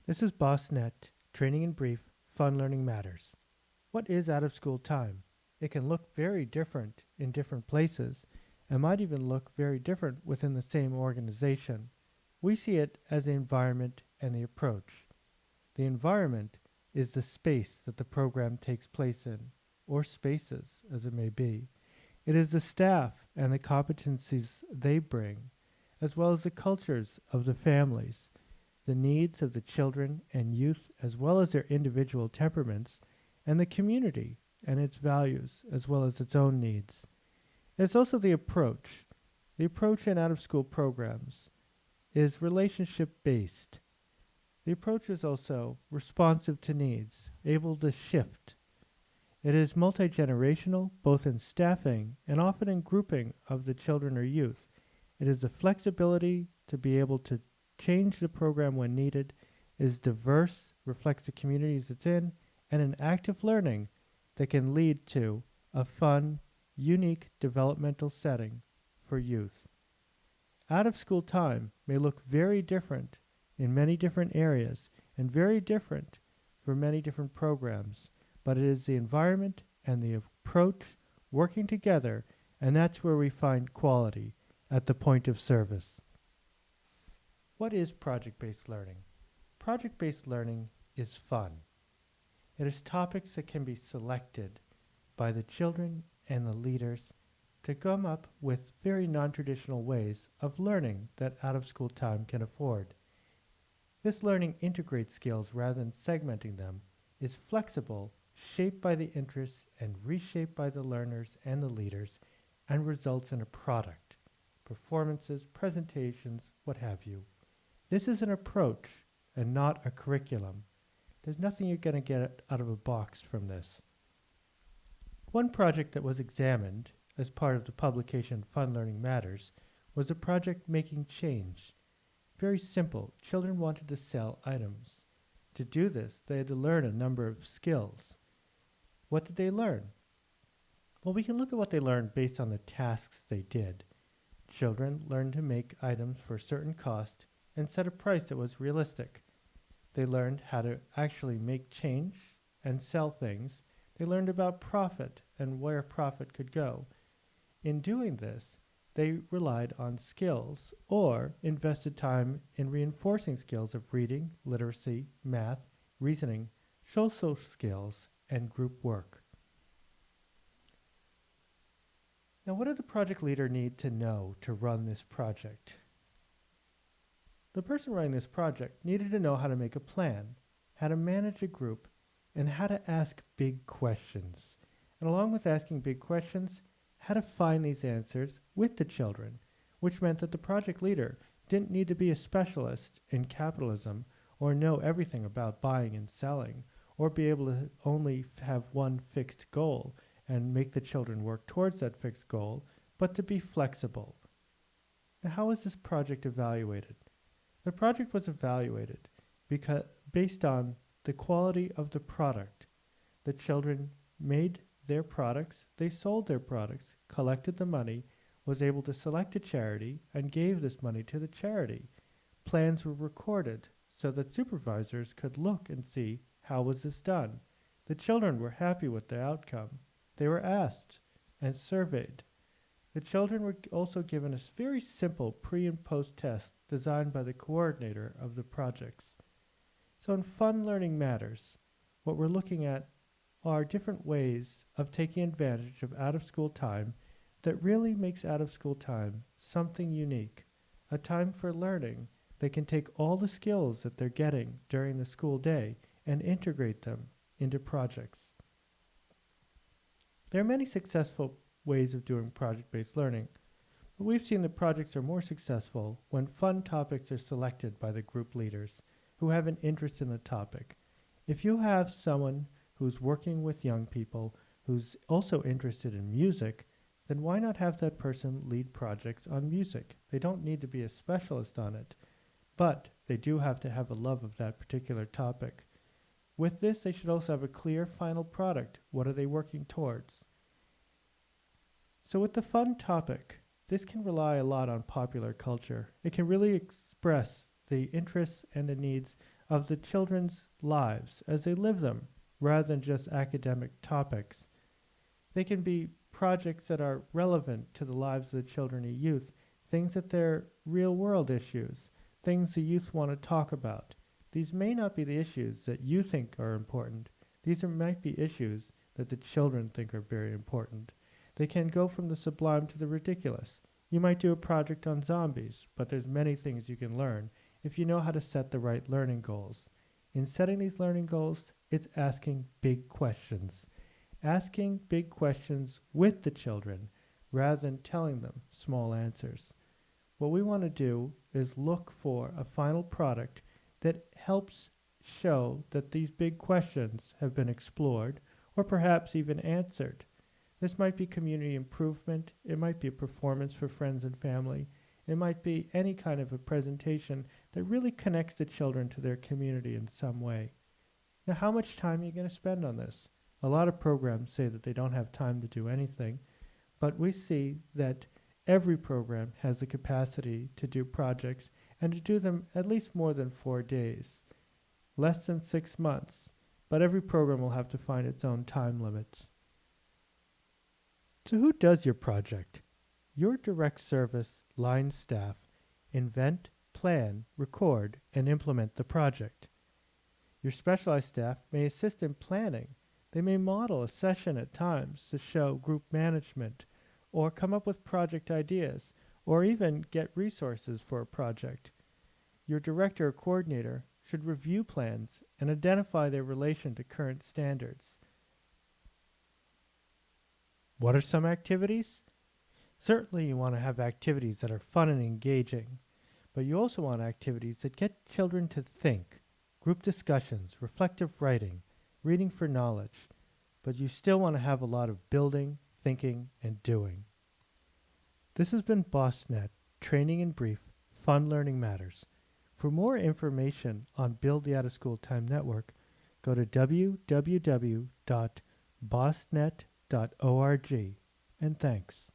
This is Bostnet, Training in Brief, Fun Learning Matters. What is out of school time? It can look very different in different places and might even look very different within the same organization. We see it as the environment and the approach. The environment is the space that the program takes place in, or spaces as it may be. It is the staff and the competencies they bring, as well as the cultures of the families, the needs of the children and youth, as well as their individual temperaments, and the community and its values, as well as its own needs. It's also the approach. The approach in out of school programs is relationship based. The approach is also responsive to needs, able to shift. It is multi generational, both in staffing and often in grouping of the children or youth. It is the flexibility to be able to change the program when needed, is diverse, reflects the communities it's in, and an active learning that can lead to a fun, unique developmental setting for youth. Out of school time may look very different in many different areas and very different for many different programs, but it is the environment and the approach working together, and that's where we find quality at the point of service. What is project-based learning? Project-based learning is fun. It is topics that can be selected by the children and the leaders to come up with very non-traditional ways of learning that out-of-school time can afford. This learning integrates skills rather than segmenting them, is flexible, shaped by the interests and reshaped by the learners and the leaders, and results in a product, performances, presentations, what have you. This is an approach and not a curriculum. There's nothing you're going to get out of a box from this. One project that was examined as part of the publication Fun Learning Matters was a project making change. Very simple. Children wanted to sell items. To do this, they had to learn a number of skills. What did they learn? Well, we can look at what they learned based on the tasks they did. Children learned to make items for a certain cost and set a price that was realistic. They learned how to actually make change and sell things. They learned about profit and where profit could go. In doing this, they relied on skills or invested time in reinforcing skills of reading, literacy, math, reasoning, social skills, and group work. Now, what did the project leader need to know to run this project? The person running this project needed to know how to make a plan, how to manage a group, and how to ask big questions. And along with asking big questions, how to find these answers with the children, which meant that the project leader didn't need to be a specialist in capitalism or know everything about buying and selling, or be able to only have one fixed goal and make the children work towards that fixed goal, but to be flexible. Now, how was this project evaluated? The project was evaluated based on the quality of the product. The children made their products, they sold their products, collected the money, was able to select a charity, and gave this money to the charity. Plans were recorded so that supervisors could look and see how was this done. The children were happy with the outcome. They were asked and surveyed. The children were also given a very simple pre and post test designed by the coordinator of the projects. So in Fun Learning Matters, what we're looking at are different ways of taking advantage of out-of-school time that really makes out-of-school time something unique, a time for learning that can take all the skills that they're getting during the school day and integrate them into projects. There are many successful ways of doing project-based learning, but we've seen that projects are more successful when fun topics are selected by the group leaders who have an interest in the topic. If you have someone who's working with young people who's also interested in music, then why not have that person lead projects on music? They don't need to be a specialist on it, but they do have to have a love of that particular topic. With this, they should also have a clear final product. What are they working towards? So with the fun topic, this can rely a lot on popular culture. It can really express the interests and the needs of the children's lives as they live them, rather than just academic topics. They can be projects that are relevant to the lives of the children and youth, things that they're real world issues, things the youth want to talk about. These may not be the issues that you think are important. Might be issues that the children think are very important. They can go from the sublime to the ridiculous. You might do a project on zombies, but there's many things you can learn if you know how to set the right learning goals. In setting these learning goals, it's asking big questions. Asking big questions with the children rather than telling them small answers. What we want to do is look for a final product that helps show that these big questions have been explored or perhaps even answered. This might be community improvement, it might be a performance for friends and family, it might be any kind of a presentation that really connects the children to their community in some way. Now, how much time are you going to spend on this? A lot of programs say that they don't have time to do anything, but we see that every program has the capacity to do projects and to do them at least more than 4 days, less than 6 months, but every program will have to find its own time limits. So who does your project? Your direct service line staff invent, plan, record, and implement the project. Your specialized staff may assist in planning. They may model a session at times to show group management, or come up with project ideas, or even get resources for a project. Your director or coordinator should review plans and identify their relation to current standards. What are some activities? Certainly you want to have activities that are fun and engaging, but you also want activities that get children to think, group discussions, reflective writing, reading for knowledge, but you still want to have a lot of building, thinking, and doing. This has been Bostnet, Training in Brief, Fun Learning Matters. For more information on Build the Out of School Time Network, go to www.bostnet.org, and thanks.